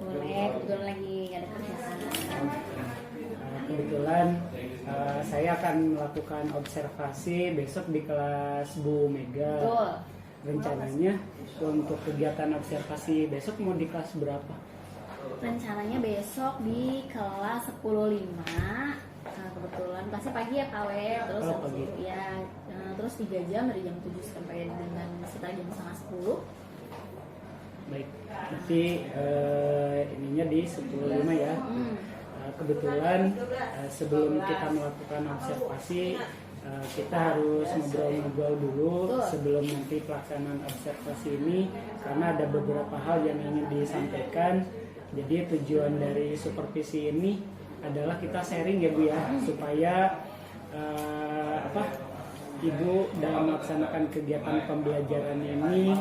Boleh, kebetulan lagi nggak ada kerjaan. Kebetulan saya akan melakukan observasi besok di kelas Bu Mega. Betul. Rencananya untuk kegiatan observasi besok mau di kelas berapa? Rencananya besok di kelas 10.5. Kebetulan kelasnya pagi ya KW, terus Oh, pagi. ya, terus 3 jam dari jam 7 sampai dengan sekitar jam setengah 10. Baik, nanti ininya di 10.5 ya. Kebetulan sebelum kita melakukan observasi kita harus ngobrol-ngobrol dulu. Betul. Sebelum nanti pelaksanaan observasi ini, karena ada beberapa hal yang ingin disampaikan. Jadi tujuan dari supervisi ini adalah kita sharing ya Bu ya, supaya Ibu dalam melaksanakan kegiatan pembelajaran ini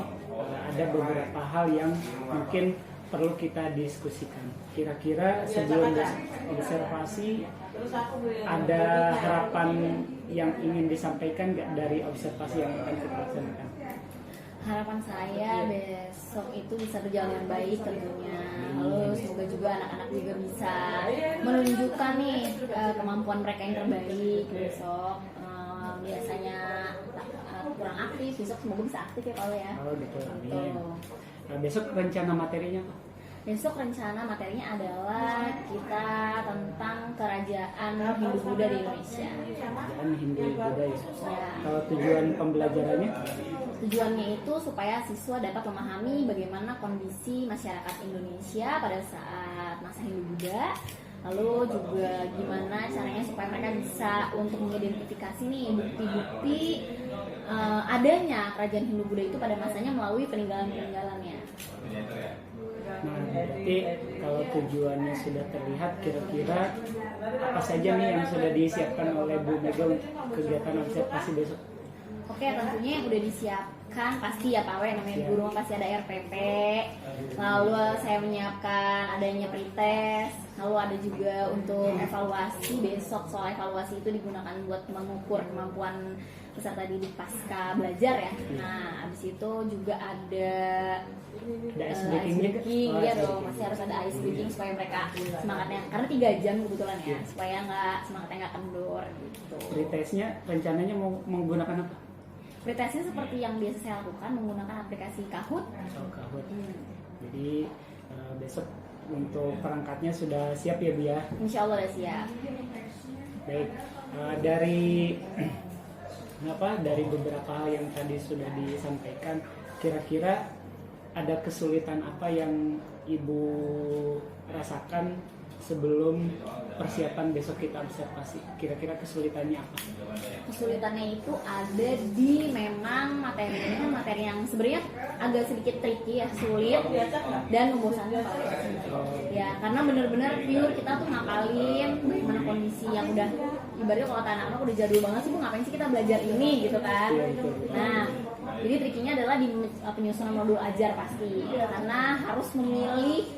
ada beberapa hal yang mungkin perlu kita diskusikan. Kira-kira sebelum observasi ada harapan yang ingin disampaikan nggak dari observasi yang akan kita laksanakan? Harapan saya besok itu bisa berjalan dengan baik tentunya. Lalu semoga juga anak-anak juga bisa menunjukkan nih kemampuan mereka yang terbaik besok. Biasanya kurang aktif, besok semoga bisa aktif ya kalau ya. Oh gitu, amin. Betul. Nah, besok rencana materinya apa? Besok rencana materinya adalah kita tentang kerajaan Hindu-Buddha di Indonesia. Kerajaan Hindu-Buddha ya. Ya. Kalau tujuan pembelajarannya? Tujuannya itu supaya siswa dapat memahami bagaimana kondisi masyarakat Indonesia pada saat masa Hindu-Buddha. Lalu juga gimana caranya supaya mereka bisa untuk mengidentifikasi nih bukti-bukti adanya kerajaan Hindu-Buddha itu pada masanya melalui peninggalan-peninggalannya. Nah, berarti kalau tujuannya sudah terlihat, kira-kira apa saja nih yang sudah disiapkan oleh Bu Mega untuk kegiatan observasi besok? Oke, tentunya yang udah disiapkan pasti ya Pak W, namanya Ya. guru pasti ada RPP. Lalu saya menyiapkan adanya pretest. Lalu ada juga untuk evaluasi besok, soal evaluasi itu digunakan buat mengukur kemampuan peserta didik pasca belajar ya. Nah, habis itu juga ada ice breaking juga? Oh, iya ice dong, breaking. masih harus ada ice breaking supaya mereka semangatnya, karena 3 jam kebetulan ya, supaya semangatnya nggak kendor gitu. Pretestnya rencananya mau menggunakan apa? Pretestnya seperti yang biasa saya lakukan, menggunakan aplikasi Kahoot. Oh, Kahoot. Jadi besok untuk perangkatnya sudah siap ya Bu ya? Insya Allah udah siap. Baik, dari beberapa hal yang tadi sudah disampaikan, kira-kira ada kesulitan apa yang Ibu rasakan sebelum persiapan besok kita observasi? Kira-kira kesulitannya apa? Kesulitannya itu ada di memang materi ini kan materi yang sebenarnya agak sedikit tricky ya, sulit dan membosankan Pak. Ya, karena benar-benar pure kita tuh ngapalin bagaimana kondisi yang udah ibaratnya kalau anak-anak udah jadul banget sih Bu, ngapain sih kita belajar ini gitu kan. Nah, jadi trikinya adalah di penyusunan modul ajar pasti, karena harus memilih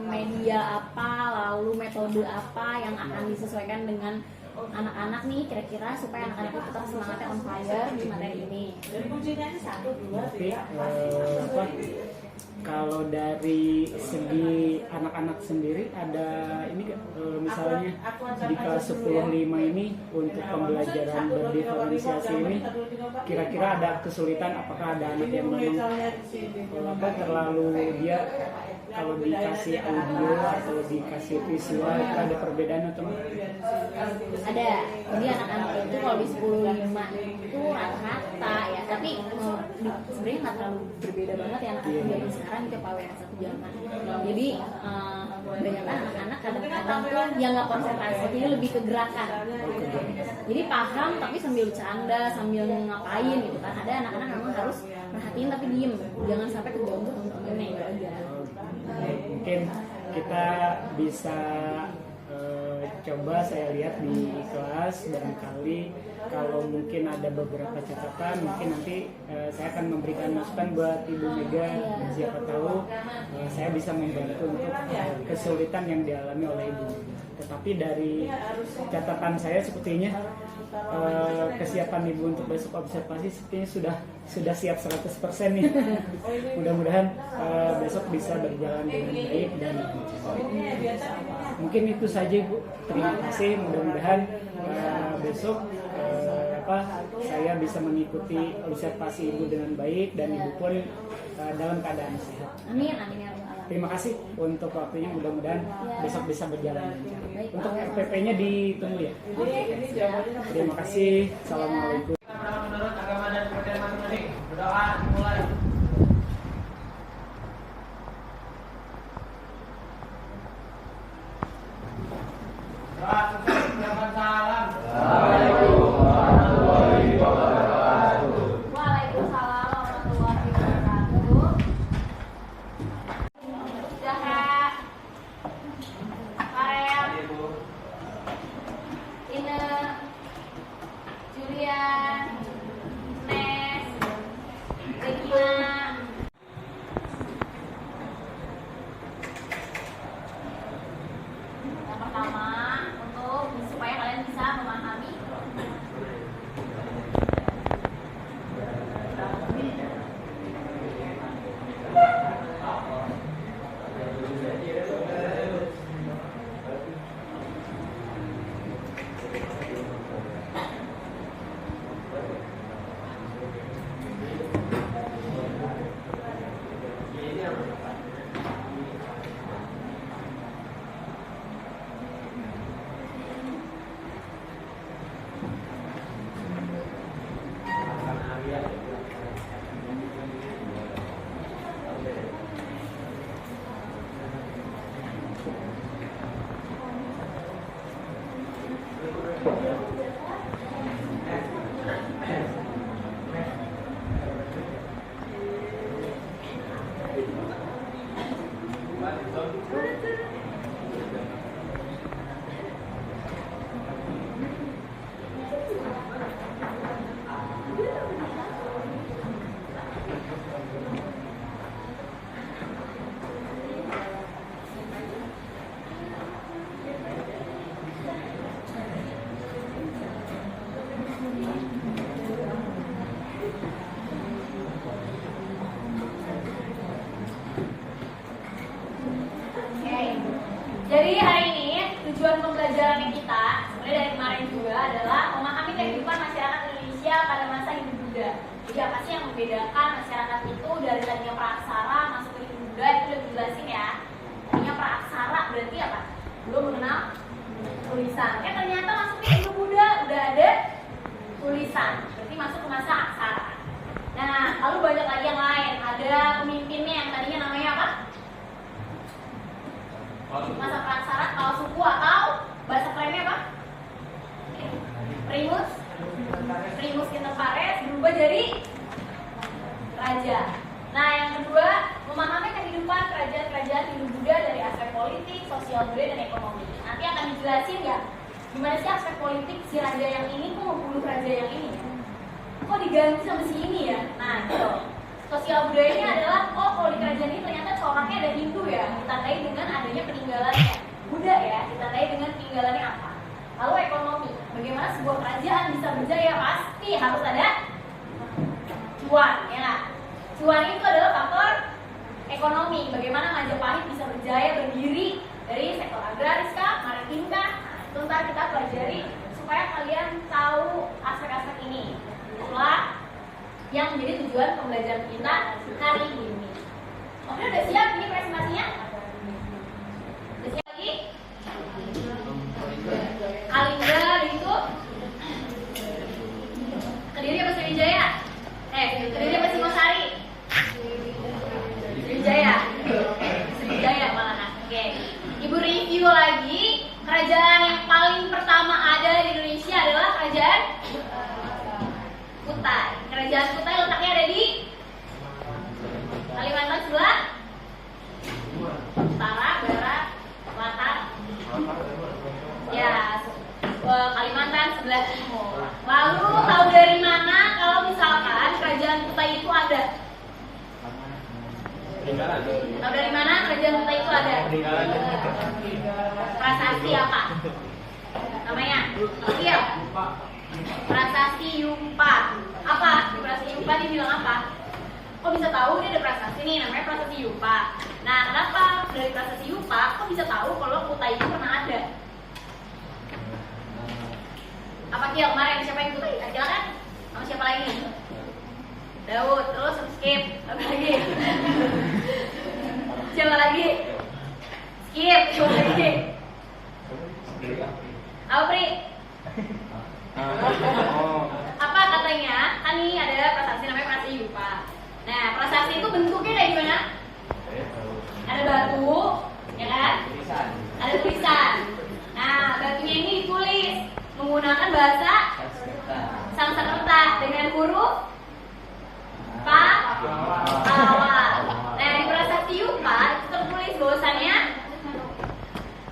media apa, lalu metode apa yang akan disesuaikan dengan anak-anak nih, kira-kira supaya anak-anak itu tetap semangatnya on fire di materi ini. Berarti kalau dari segi anak-anak sendiri ada ini nggak, misalnya di kelas 10.5 ini untuk pembelajaran berdiferensiasi ini, kira-kira ada kesulitan? Apakah ada anak yang memang terlalu dia kalau dikasih audio atau dikasih visual ada perbedaan atau enggak? Ada, jadi anak-anak itu kalau di 10.5 itu rata-rata ya, tapi sebenarnya nggak terlalu berbeda banget ya anak-anak zaman sekarang ke PAWN 1 zaman. Jadi banyak anak-anak kadang-kadang tuh yang nggak konsentrasi, jadi lebih ke gerakan. Jadi paham tapi sambil bercanda, sambil ngapain gitu kan. Ada anak-anak memang harus perhatiin tapi diem, jangan sampai keganggu temen-temennya itu aja. Mungkin kita bisa coba saya lihat di kelas, barangkali kalau mungkin ada beberapa catatan, mungkin nanti saya akan memberikan masukan buat Ibu Mega, dan siapa tahu saya bisa membantu untuk kesulitan yang dialami oleh Ibu. Tetapi dari catatan saya sepertinya kesiapan Ibu untuk besok observasi sepertinya sudah siap 100% nih. Mudah-mudahan besok bisa berjalan dengan baik dan lancar. Mungkin itu saja Ibu. Terima kasih. Mudah-mudahan besok saya bisa mengikuti observasi Ibu dengan baik dan Ibu pun dalam keadaan sehat. Amin, amin ya Allah. Terima kasih untuk waktunya, mudah-mudahan besok bisa berjalan lancar. Baik, Untuk RPP-nya ditunggu ya. Terima kasih. Assalamualaikum. Menurut agama dan kepercayaan masing-masing. Berdoa mulai. Doa sukses, ucapan salam. Waalaikumsalam warahmatullahi wabarakatuh. Zahra, Farel, Ine, Julian, Nes, Regina. Yang pertama, untuk supaya kalian bisa memahami Jadi hari ini tujuan pembelajaran kita sebenarnya dari kemarin juga adalah memahami kehidupan masyarakat Indonesia pada masa Hindu Buddha. Jadi apa sih yang membedakan masyarakat itu dari tadinya praaksara masuk ke Hindu Buddha, itu udah dijelasin ya. Tadinya praaksara berarti apa? Belum mengenal tulisan. Ternyata masuk ke Hindu Buddha udah ada tulisan, berarti masuk ke masa aksara. Nah, lalu banyak lagi yang lain. Ada pemimpinnya yang tadinya namanya apa? Masa praaksara, kalau suku atau bahasa kerennya apa? Primus inter pares berubah jadi raja. Nah, yang kedua, memahami kehidupan kerajaan-kerajaan Hindu Buddha dari aspek politik, sosial budaya, dan ekonomi. Nanti akan dijelasin ya, gimana sih aspek politik si raja yang ini kok membunuh raja yang ini ya? Kok diganti sama si ini ya? Nah, gitu. Sosial budayanya adalah, oh kalau di kerajaan ini ternyata coraknya ada Hindu ya, ditandai dengan adanya peninggalannya. Buddha ya, ditandai dengan peninggalannya apa? Lalu ekonomi, bagaimana sebuah kerajaan bisa berjaya? Pasti harus ada cuan, ya nggak? Cuan itu adalah faktor ekonomi. Bagaimana Majapahit bisa berjaya berdiri dari sektor agraris kah, maritim kah? Nah, itu ntar kita pelajari supaya kalian tahu aspek-aspek ini. Itulah yang menjadi tujuan pembelajaran kita hari ini. Oke, udah siap ini presentasinya? Udah siap lagi? Kalingga itu Kediri apa Sriwijaya? Kediri apa Singosari? Sriwijaya. Sriwijaya malahan. Oke. Ibu review lagi, kerajaan yang paling pertama ada di Indonesia adalah kerajaan Kutai. Kerajaan Kutai letaknya ada di Kalimantan sebelah utara, barat, selatan. Ya, Kalimantan sebelah timur. Lalu tahu dari mana kalau misalkan kerajaan Kutai itu ada? Tahu dari mana kerajaan Kutai itu ada? Prasasti apa? Namanya? Iya. Prasasti Yupa. Apa? Di Prasasti Yupa dibilang apa? Kok bisa tahu ini ada prasasti nih, namanya Prasasti Yupa. Nah, kenapa dari Prasasti Yupa kok bisa tahu kalau Kuta itu pernah ada? Apa Kil? Kemarin siapa yang Kuta? Akila kan? Sama siapa lagi? Daud, terus skip. Apa lagi? Siapa lagi? Skip, siapa lagi? Apa Pri? Apa katanya? Kan ini ada prasasti namanya Prasasti Yupa. Nah, prasasti itu bentuknya kayak gimana? Ada batu, ya kan? Ada tulisan. Nah, batunya ini ditulis menggunakan bahasa Sanskerta dengan huruf Pallawa. Nah, di Prasasti Yupa itu tertulis bahwasannya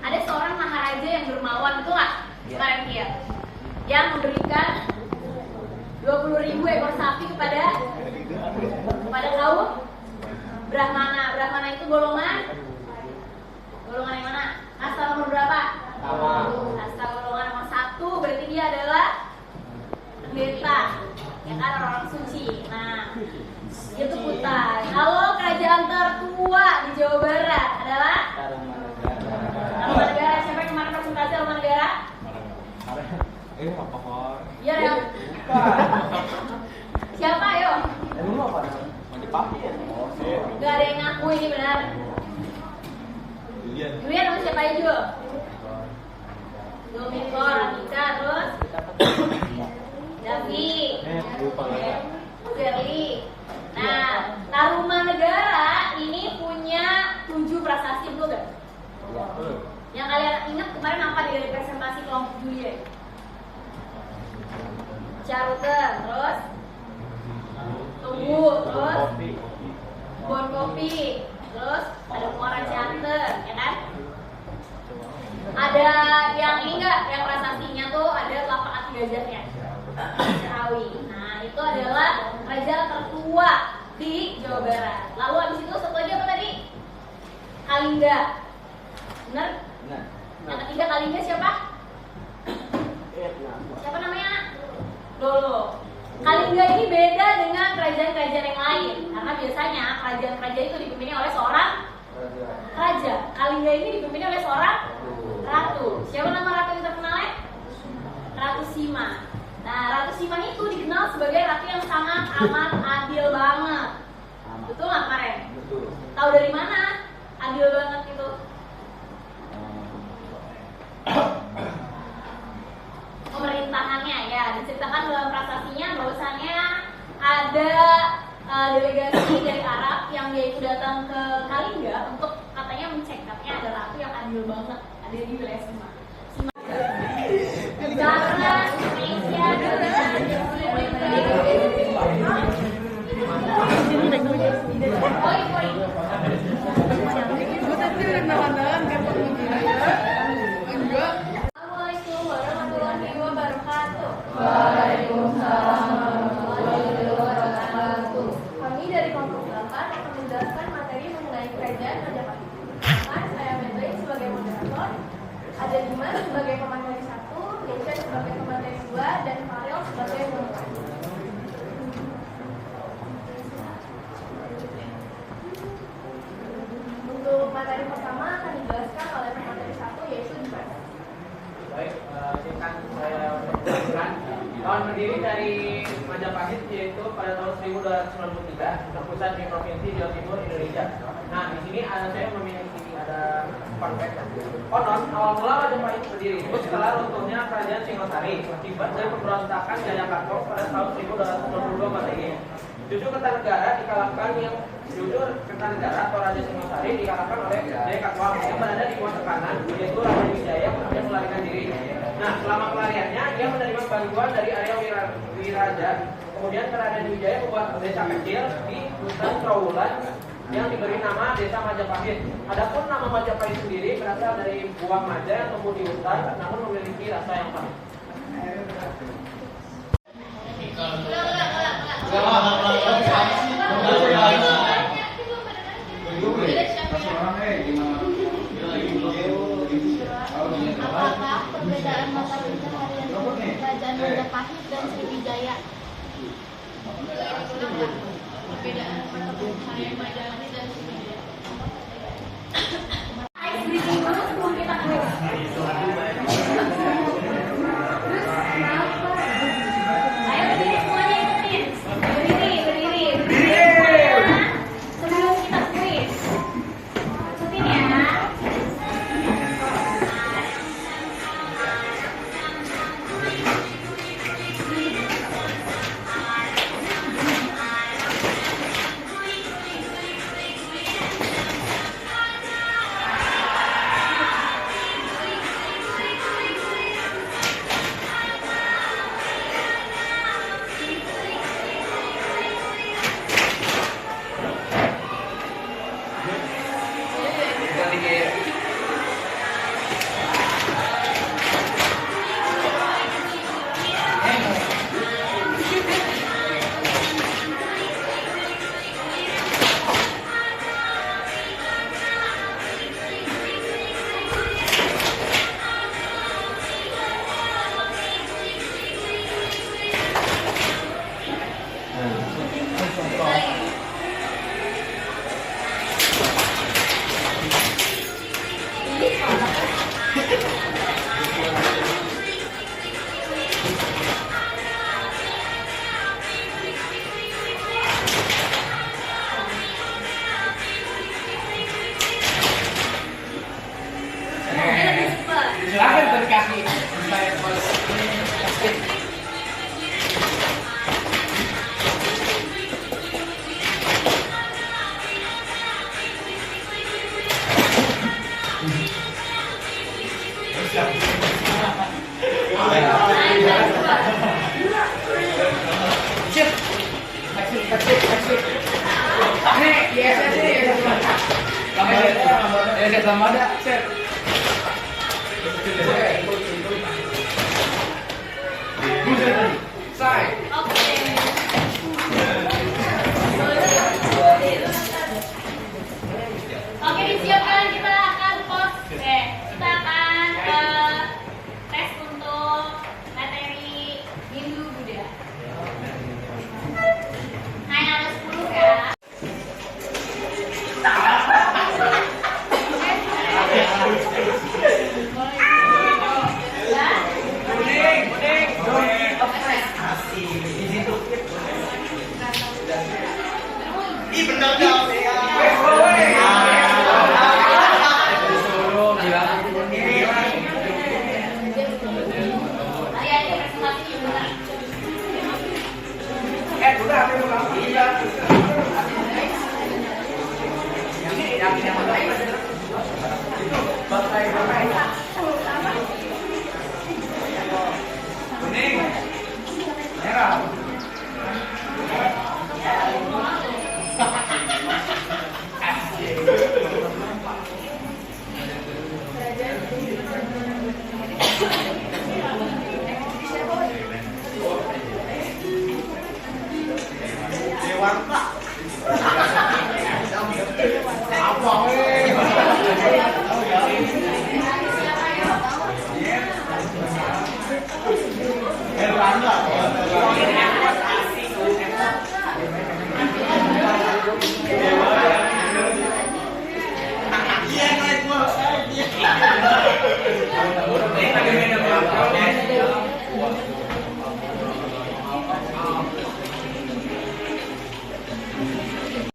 ada seorang maharaja yang dermawan, betul nggak? Kemarin dia yang memberikan 20.000 ekor sapi kepada kaum Brahmana. Brahmana itu golongan yang mana? Kasta nomor berapa? Kasta golongan nomor 1, berarti dia adalah pendeta, ya kan, orang suci. Nah, itu Kutai. Kalau kerajaan tertua di Jawa Barat adalah Tarumanegara. Siapa yang kemarin presentasi Tarumanegara? Iya ya. Siapa yo? Gak ada yang ngaku ini benar. Julian sama siapa aja? Domikor, Atika, terus Davi, Firly. Nah, Tarumanegara ini punya 7 prasasti, betul gak? Yang kalian ingat kemarin apa dari presentasi kelompok Julian? Caruten, terus Tunggu, terus Bon Kopi, terus ada Muara Cianten, ya kan? Ada yang ini enggak, yang prasastinya tuh ada Telapak Kaki Gajahnya, Serawi. Nah, itu adalah raja tertua di Jawa Barat. Lalu habis itu satu lagi apa tadi? Kalingga. Benar? Yang ketiga Kalingga siapa? Siapa namanya? Lolo. Kalingga ini beda dengan kerajaan-kerajaan yang lain karena biasanya kerajaan-kerajaan itu dipimpin oleh seorang raja. Kalingga ini dipimpin oleh seorang ratu. Siapa nama ratu yang terkenal? Ratu Sima. Nah, Ratu Sima itu dikenal sebagai ratu yang sangat amat adil banget. Betul nggak kemarin? Betul. Tahu dari mana adil banget itu? Pemerintahannya ya diceritakan dalam prasastinya bahwasannya ada delegasi dari Arab yang dia itu datang ke Kalingga untuk katanya mencek, katanya ada ratu yang adil banget ada di wilayah Sima. Karena Indonesia Assalamualaikum warahmatullahi wabarakatuh. Waalaikumsalam warahmatullahi wabarakatuh. Kami dari kelompok 8 akan menjelaskan materi mengenai kerajaan Majapahit. Saya Medley sebagai moderator, ada Dimas sebagai pemateri 1, Desha sebagai pemateri 2, dan Farel sebagai moderator. Untuk materi pertama akan dijelaskan oleh pemateri 1 yaitu Dimas. Baik, singkat saya jelaskan. Tahun berdiri dari Majapahit yaitu pada tahun 1293, terpusat di Provinsi Jawa Timur, Indonesia. Nah, di sini saya memiliki ada fun fact. Konon awal mula Majapahit berdiri itu setelah runtuhnya Kerajaan Singosari akibat dari pemberontakan Jayapatro pada tahun 1292 Masehi. Jujur Kertanegara atau Raja Singosari dikalahkan oleh Jayakatwang yang berada di kuasa kanan, yaitu Raja Wijaya yang melarikan diri. Nah, selama pelariannya ia menerima bantuan dari Arya Wiraja. Kemudian Raden Wijaya membuat desa kecil di hutan Trowulan yang diberi nama Desa Majapahit. Adapun nama Majapahit sendiri berasal dari buah maja yang tumbuh di hutan, namun memiliki rasa yang pahit. Apakah perbedaan mata pencaharian kerajaan Majapahit Majapahit dan Sriwijaya. Perbedaan Majapahit dan Sriwijaya. Ice breathing dulu sebelum kita kuis. Ayo berdiri semuanya, ikutin. Berdiri semuanya. Sebelum kita kuis. Ikutin ya. Silakan terkasih. Oke, disiapkan, kita akan pos. Kita akan tes untuk materi Hindu Buddha. Nah, yang ada 10 ya.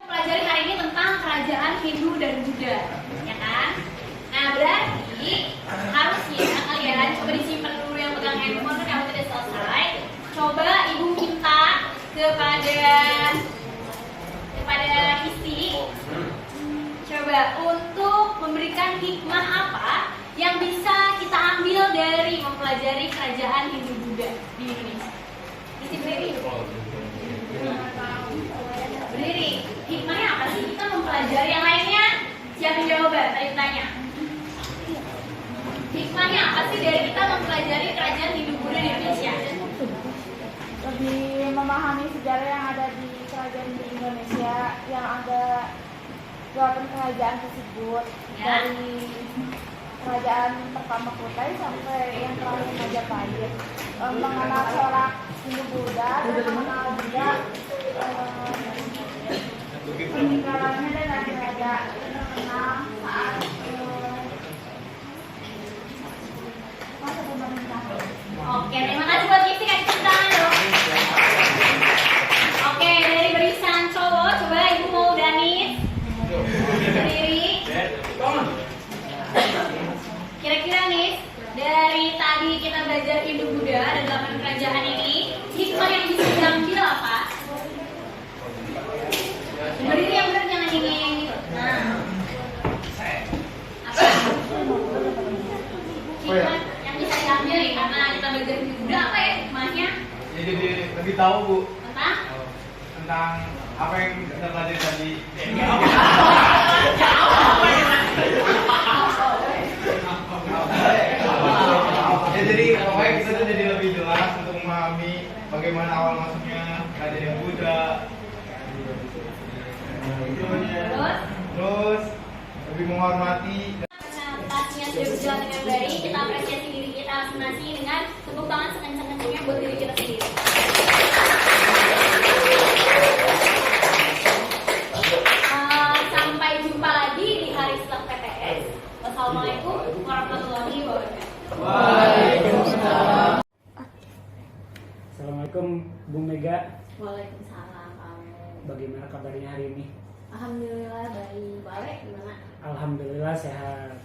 Pelajari hari ini tentang kerajaan Hindu dan Buddha, ya kan? Nah, berarti harusnya kalian coba disimpan dulu yang pegang handphone yang tidak selesai. Coba ibu minta kepada Isti, coba untuk memberikan hikmah apa yang bisa kita ambil dari mempelajari kerajaan Hindu Buddha di Indonesia. Isti berdiri. Berdiri. Hikmahnya apa sih? Kita mempelajari yang lainnya. Siapin jawaban. Tadi tanya. Hikmahnya apa sih dari kita mempelajari kerajaan Hindu Buddha di Indonesia? Lebih memahami sejarah yang ada di kerajaan di Indonesia, yang ada 8 kerajaan tersebut, Ya. dari kerajaan pertama Kutai sampai yang terakhir Majapahit, mengenal corak Hindu Buddha dan mengenal juga peninggalannya dan raja-raja mengenal saat masa pemerintahan. Oke, terima kasih buat Gisti, kasih tepuk tangan dong. Oke, dari barisan cowok, coba ibu mau Danis berdiri. Kira-kira nih, dari tadi kita belajar Hindu Buddha ada 8 kerajaan ini, hikmah yang bisa diambil apa? Berdiri yang benar, jangan dingin gitu. Nah, apa? Hikmah yang bisa diambil nih, karena kita belajar Hindu Buddha, apa ya hikmahnya? Ya, jadi lebih tahu Bu Tentang apa yang kita pelajari tadi. Ya, jadi pokoknya kita tuh jadi lebih jelas untuk memahami bagaimana awal masuknya kerajaan yang Buddha. Terus lebih menghormati. presentasinya sudah berjalan dengan baik, kita apresiasi diri kita masing-masing dengan tepuk tangan sekencang-kencangnya buat diri kita sendiri. Sampai jumpa lagi di hari setelah PTS. Wassalamualaikum warahmatullahi wabarakatuh. Waalaikumsalam. Assalamualaikum Bu Mega. Waalaikumsalam. Bagaimana kabarnya hari ini? Alhamdulillah baik. Balik gimana? Alhamdulillah sehat.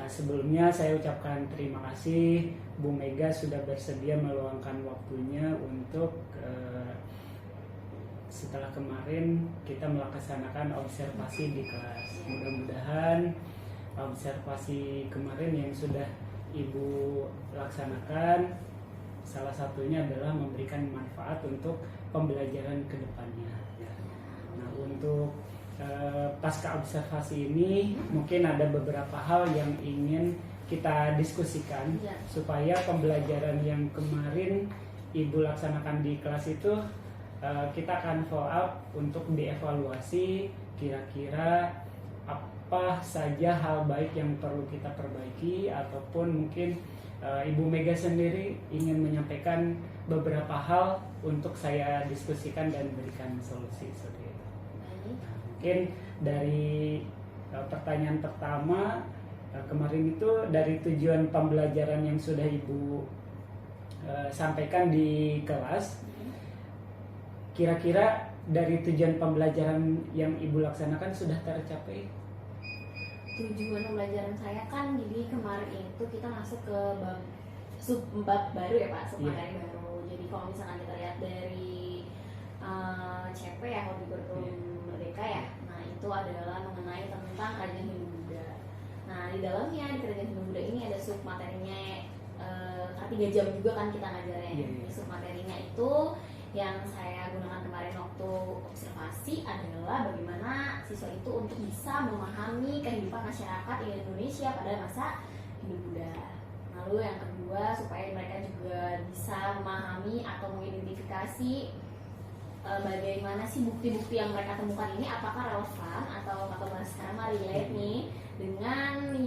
Sebelumnya saya ucapkan terima kasih Bu Mega sudah bersedia meluangkan waktunya untuk setelah kemarin kita melaksanakan observasi di kelas. Mudah-mudahan observasi kemarin yang sudah Ibu laksanakan salah satunya adalah memberikan manfaat untuk pembelajaran ke depannya. Nah, untuk pasca observasi ini mungkin ada beberapa hal yang ingin kita diskusikan supaya pembelajaran yang kemarin Ibu laksanakan di kelas itu kita akan follow up untuk dievaluasi kira-kira apa saja hal baik yang perlu kita perbaiki, ataupun mungkin Ibu Mega sendiri ingin menyampaikan beberapa hal untuk saya diskusikan dan berikan solusi seperti itu. Mungkin dari pertanyaan pertama kemarin itu dari tujuan pembelajaran yang sudah Ibu sampaikan di kelas, kira-kira dari tujuan pembelajaran yang Ibu laksanakan sudah tercapai? Tujuan pembelajaran saya kan jadi kemarin itu kita masuk ke bab baru ya Pak, materi baru. Jadi kalau misalkan kita lihat dari CP ya, hobi kurikulum merdeka ya, nah itu adalah mengenai tentang kerajaan Hindu Buddha. Nah di dalamnya di kerajaan Hindu Buddha ini ada sub materinya, karena 3 jam juga kan kita ngajarnya. Sub materinya itu yang saya gunakan kemarin waktu observasi adalah bagaimana siswa itu untuk bisa memahami kehidupan masyarakat Indonesia pada masa Hindu Buddha. Lalu yang kedua, supaya mereka juga bisa memahami atau mengidentifikasi bagaimana sih bukti-bukti yang mereka temukan ini apakah relevan atau bahasa sekarang relate nih dengan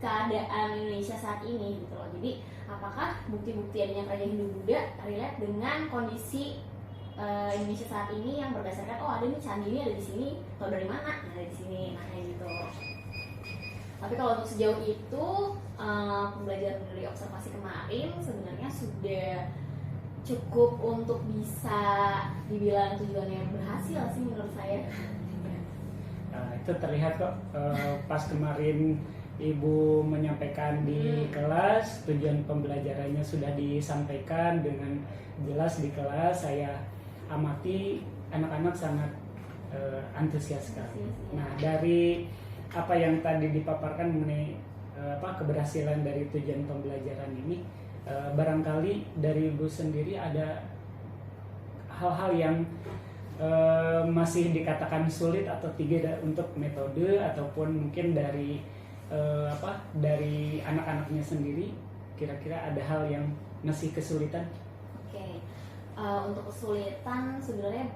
keadaan Indonesia saat ini gitu loh. Jadi apakah bukti-bukti adanya kerajaan Hindu Buddha relate dengan kondisi Indonesia saat ini yang berdasarkan ada nih candi ini ada di sini, atau dari mana? Nah dari sini, nah kayak gitu. Tapi kalau untuk sejauh itu pembelajaran dari observasi kemarin sebenarnya sudah cukup untuk bisa dibilang tujuannya berhasil sih menurut saya. Itu terlihat kok pas kemarin Ibu menyampaikan di kelas, tujuan pembelajarannya sudah disampaikan dengan jelas di kelas. Saya amati anak-anak sangat antusias sekali. Nah, dari apa yang tadi dipaparkan mengenai keberhasilan dari tujuan pembelajaran ini, barangkali dari Ibu sendiri ada hal-hal yang masih dikatakan sulit atau tidak untuk metode, ataupun mungkin dari dari anak-anaknya sendiri, kira-kira ada hal yang masih kesulitan? Oke. Untuk kesulitan sebenarnya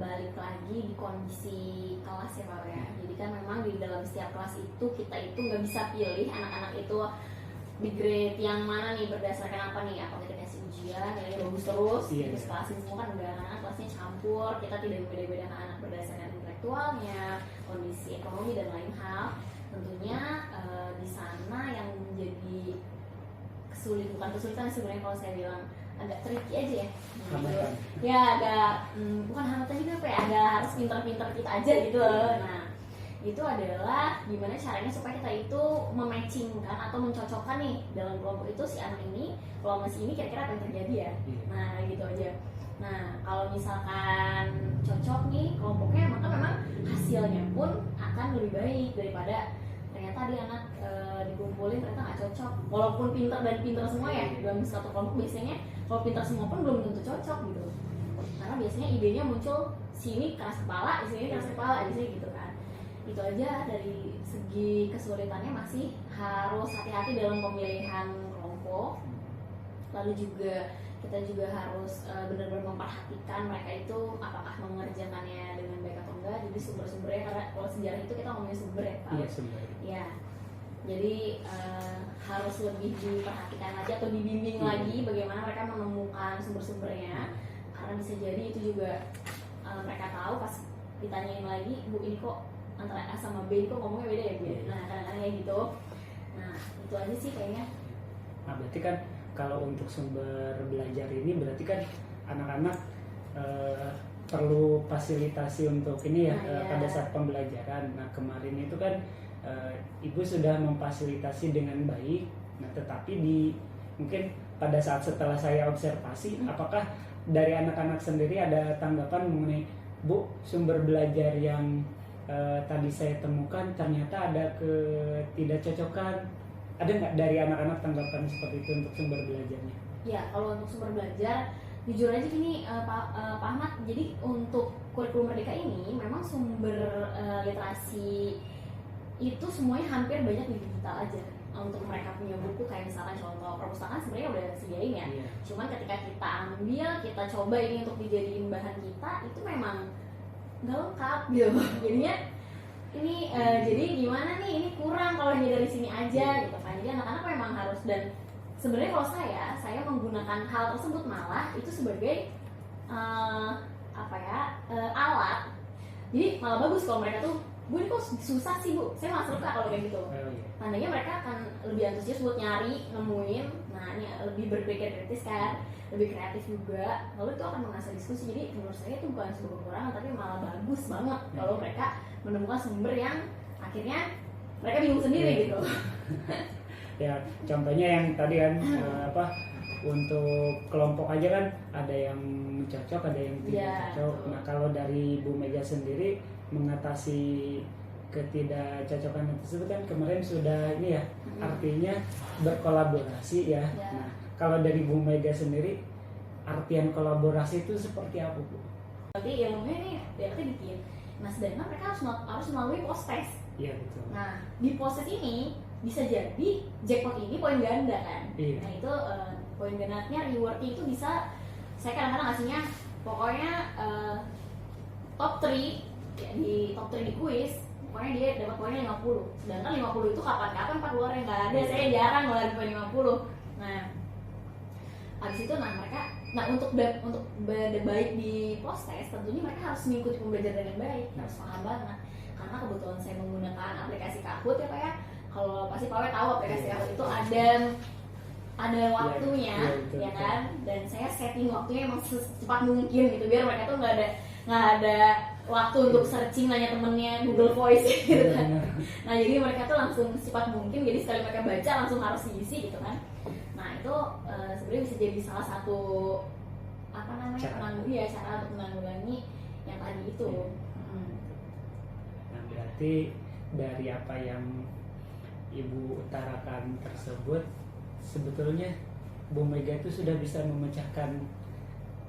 balik lagi di kondisi kelas ya Pak ya. Jadi kan memang di dalam setiap kelas itu kita itu nggak bisa pilih anak-anak itu di grade yang mana nih, berdasarkan apa nih, apa kita kasih ujian yang bagus terus terus kelasin semua kan enggak, anak kelasnya campur, kita tidak beda-beda anak berdasarkan intelektualnya, kondisi ekonomi dan lain hal. Tentunya di sana yang menjadi bukan kesulitan sebenarnya, kalau saya bilang agak tricky aja ya gitu. Ya agak bukan hambatan juga apa ya, agak harus pintar-pintar kita aja gitu loh. Nah itu adalah gimana caranya supaya kita itu mematchingkan atau mencocokkan nih dalam kelompok itu si anak ini, kelompok si ini kira-kira apa yang terjadi ya. Nah gitu aja. Nah kalau misalkan cocok nih kelompoknya, maka memang hasilnya pun akan lebih baik daripada ternyata dia anak dikumpulin ternyata nggak cocok, walaupun pintar dan pintar semua ya dalam satu kelompok. Biasanya kalau pintar semua pun belum tentu cocok gitu, karena biasanya idenya muncul sini keras kepala, sini keras kepala, biasanya gitu kan. Itu aja dari segi kesulitannya, masih harus hati-hati dalam pemilihan kelompok. Lalu juga kita juga harus benar-benar memperhatikan mereka itu apakah mengerjakannya dengan baik atau enggak. Jadi sumber-sumbernya, karena kalau sejarah itu kita ngomongin sumber ya Pak. Iya, sumber. Ya, jadi harus lebih diperhatikan lagi atau dibimbing lagi bagaimana mereka menemukan sumber-sumbernya, karena bisa jadi itu juga mereka tahu pas ditanyain lagi, Bu ini kok antara A sama B kok ngomongnya beda ya Bu. Nah kadang-kadang kayak gitu. Nah itu aja sih kayaknya. Nah berarti kan kalau untuk sumber belajar ini berarti kan anak-anak perlu fasilitasi untuk ini ya, pada saat pembelajaran. Nah kemarin itu kan Ibu sudah memfasilitasi dengan baik. Nah tetapi mungkin pada saat setelah saya observasi, apakah dari anak-anak sendiri ada tanggapan mengenai, Bu, sumber belajar yang tadi saya temukan ternyata ada ketidakcocokan? Ada nggak dari anak-anak tanggapan seperti itu untuk sumber belajarnya? Ya kalau untuk sumber belajar, jujur aja gini Pak Ahmad, jadi untuk kurikulum Merdeka ini memang sumber literasi itu semuanya hampir banyak di digital aja. Untuk mereka punya buku kayak misalkan contoh perpustakaan sebenarnya udah sediain ya. Cuman ketika kita ambil, kita coba ini untuk dijadiin bahan kita, itu memang nggak lengkap gitu. Jadinya ini jadi gimana nih, ini kurang kalau hanya dari sini aja gitu kan. Jadi anak-anak memang harus, dan sebenarnya kalau saya menggunakan hal tersebut malah itu sebagai alat. Jadi malah bagus kalau mereka tuh, Bu ini kok susah sih Bu, saya malah suka kalau kayak gitu. Tandanya mereka akan lebih antusias buat nyari, nemuin. Nah ini lebih berpikir kritis kan, lebih kreatif juga. Lalu itu akan mengasah diskusi. Jadi menurut saya itu bukan sebuah kekurangan, tapi malah bagus banget kalau mereka menemukan sumber yang akhirnya mereka bingung sendiri gitu. Ya contohnya yang tadi kan untuk kelompok aja kan ada yang cocok, ada yang tidak cocok. Nah kalau dari Bu Mega sendiri mengatasi ketidakcocokan tersebut kan kemarin sudah ini ya, artinya berkolaborasi ya. Nah kalau dari Bu Mega sendiri, artian kolaborasi itu seperti apa Bu? Berarti ilmunya nih berarti bikin, nah sedangkan mereka harus melalui post test. Iya betul. Nah di post test ini bisa jadi jackpot ini poin ganda kan. Nah itu poin gandanya, rewardnya itu bisa, saya kadang-kadang ngasihnya pokoknya top 3 ya, di top 3 di kuis, pokoknya dia dapat poinnya 50. Sedangkan 50 itu kapan-kapan Pak keluarnya, nggak ada, saya jarang ngeluarin poin 50. Nah habis itu mereka untuk baik di post test, tentunya mereka harus mengikuti pembelajaran dengan baik, harus paham banget. Karena kebetulan saya menggunakan aplikasi Kahoot ya Pak ya. Kalau pasti Pak tahu aplikasi Kahoot itu ada waktunya ya kan, dan saya setting waktunya emang secepat mungkin gitu biar mereka tuh nggak ada waktu untuk searching, nanya temennya, Google Voice gitu kan. Nah jadi mereka tuh langsung secepat mungkin, jadi sekali mereka baca langsung harus diisi gitu kan. Nah itu sebenarnya bisa jadi salah satu cara untuk menanggulangi yang tadi itu. Nah berarti dari apa yang Ibu utarakan tersebut, sebetulnya Bu Mega itu sudah bisa memecahkan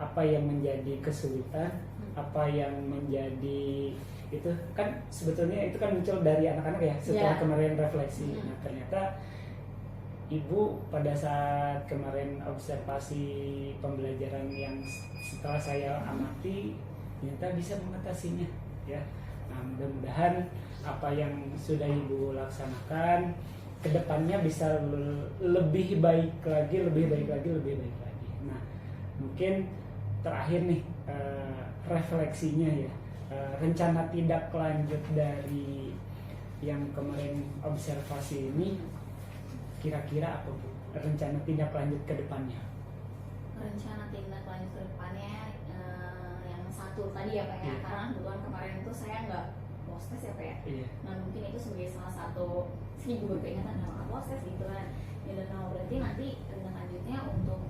apa yang menjadi kesulitan, apa yang menjadi itu kan sebetulnya itu kan muncul dari anak-anak ya setelah kemarin refleksi. Nah ternyata Ibu pada saat kemarin observasi pembelajaran yang setelah saya amati ternyata bisa mengatasinya ya. Nah, mudah-mudahan apa yang sudah Ibu laksanakan kedepannya bisa lebih baik lagi. Nah, mungkin terakhir nih refleksinya ya, rencana tindak lanjut dari yang kemarin observasi ini kira-kira apa Bu? Rencana tindak lanjut ke depannya? Rencana tindak lanjut ke depannya yang satu tadi ya Pak ya, karena kebetulan kemarin itu saya nggak postes ya Pak ya. Iya. Nah mungkin itu sebagai salah satu sih juga peringatan nggak postes gitu kan. Ya dan berarti nanti tindak lanjutnya untuk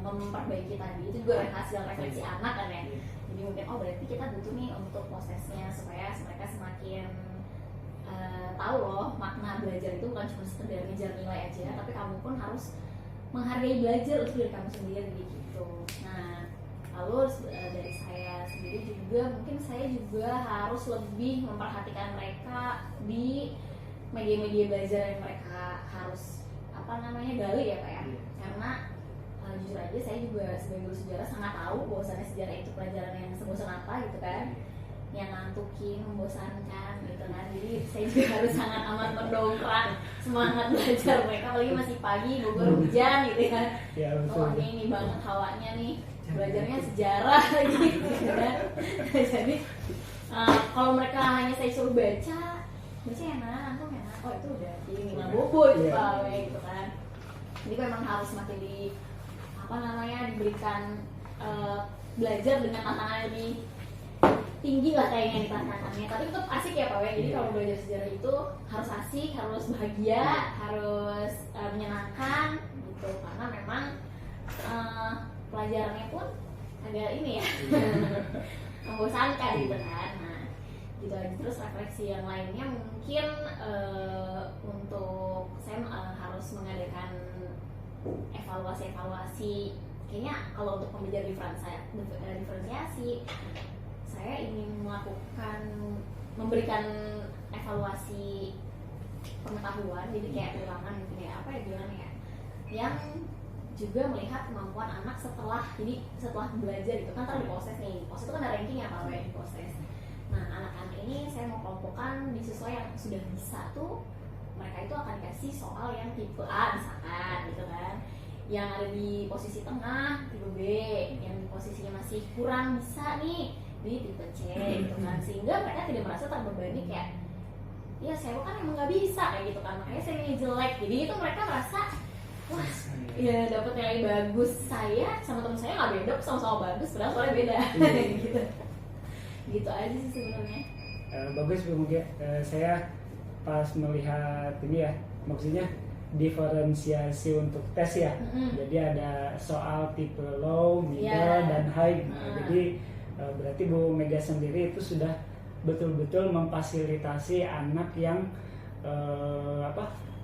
memperbaiki tadi itu juga hasil refleksi anak kan ya. Jadi mungkin berarti kita butuh nih untuk prosesnya supaya mereka semakin tahu loh makna belajar itu bukan cuma sekedar ngejar nilai aja, tapi kamu pun harus menghargai belajar untuk diri kamu sendiri gitu. Nah lalu dari saya sendiri juga mungkin saya juga harus lebih memperhatikan mereka di media-media belajar yang mereka harus gali ya Pak ya. Karena jujur aja saya juga sebagai guru sejarah sangat tahu bahwasannya sejarah itu pelajaran yang sebosan apa gitu kan, yang ngantukin, membosankan gitu kan. Jadi saya juga harus sangat amat mendongkrak semangat belajar mereka, apalagi masih pagi, Bogor hujan gitu kan. Ya, betul. Ini banget hawanya nih, belajarnya sejarah gitu kan. Jadi kalau mereka hanya saya suruh baca yang mana, antum yang mana, itu udah ini nggak bobo itu Pak gitu kan. Jadi memang harus makin diberikan belajar dengan tantangan lebih tinggi lah kayaknya tantangannya, tapi tetap asik ya Pak ya. Jadi kalau belajar sejarah itu harus asik, harus bahagia, harus menyenangkan gitu, karena memang pelajarannya pun agak ini ya membosankan gitu kan. Nah gitu aja. Terus refleksi yang lainnya mungkin untuk saya harus mengadakan evaluasi kayaknya kalau untuk pembelajaran diferensiasi saya ingin memberikan evaluasi pengetahuan, jadi kayak ulangan gitu ya, yang juga melihat kemampuan anak setelah belajar itu kan di proses nih, proses itu kan ada ranking ya Pak di proses. Nah anak-anak ini saya mau kelompokkan di siswa yang sudah bisa tuh, mereka itu akan dikasih soal yang tipe A misalkan gitu kan, yang ada di posisi tengah tipe B, yang di posisinya masih kurang bisa nih di tipe C gitu kan, sehingga mereka tidak merasa terbebani kayak ya saya kan emang nggak bisa kayak gitu kan, makanya saya ini jelek. Jadi itu mereka merasa wah ya dapat nilai bagus, saya sama teman saya nggak beda, sama-sama bagus padahal soalnya beda gitu aja sih sebenarnya. Bagus Bu Mugia. Saya pas melihat ini ya, maksudnya diferensiasi untuk tes ya. Jadi ada soal tipe low, middle, dan high. Jadi berarti Bu Mega sendiri itu sudah betul-betul memfasilitasi anak yang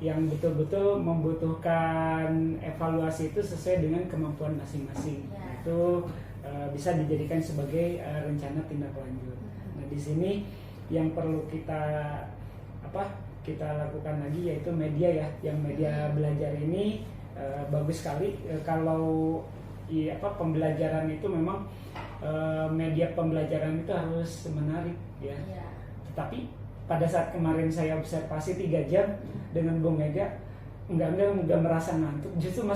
yang betul-betul membutuhkan evaluasi itu sesuai dengan kemampuan masing-masing. Itu bisa dijadikan sebagai rencana tindak lanjut. Nah di sini yang perlu kita lakukan lagi yaitu media ya, yang media belajar ini bagus sekali kalau pembelajaran itu memang media pembelajaran itu harus menarik ya. Tetapi pada saat kemarin saya observasi 3 jam dengan Bu Mega enggak merasa ngantuk, justru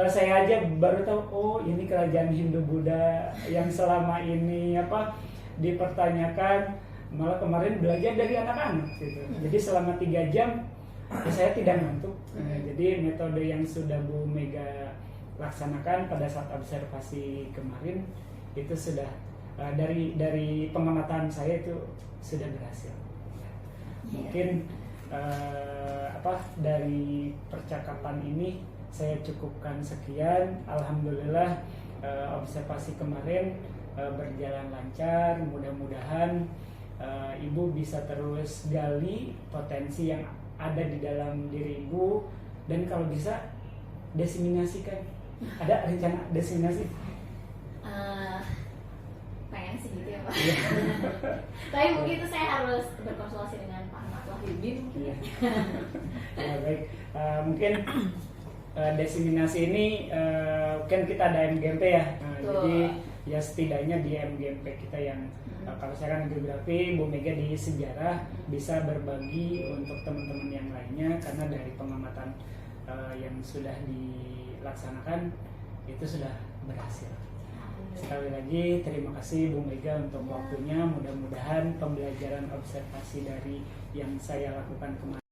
saya aja baru tahu oh ini kerajaan Hindu Buddha yang selama ini dipertanyakan, malah kemarin belajar dari anak-anak gitu. Jadi selama 3 jam saya tidak ngantuk. Jadi metode yang sudah Bu Mega laksanakan pada saat observasi kemarin itu sudah dari pengamatan saya itu sudah berhasil. Mungkin dari percakapan ini saya cukupkan sekian. Alhamdulillah observasi kemarin berjalan lancar. Mudah-mudahan Ibu bisa terus gali potensi yang ada di dalam diri Ibu, dan kalau bisa diseminasikan. Ada rencana diseminasi? Pengen sih gitu ya Pak. Tapi mungkin itu saya harus berkonsultasi dengan Pak Wahyudin mungkin. Baik, mungkin diseminasi ini kan kita ada MGMP ya. Betul. Jadi ya setidaknya di MGMP kita yang kalau saya kan geografi, Bu Mega di sejarah bisa berbagi untuk teman-teman yang lainnya karena dari pengamatan yang sudah dilaksanakan itu sudah berhasil. Sekali lagi terima kasih Bu Mega untuk waktunya. Mudah-mudahan pembelajaran observasi dari yang saya lakukan kemarin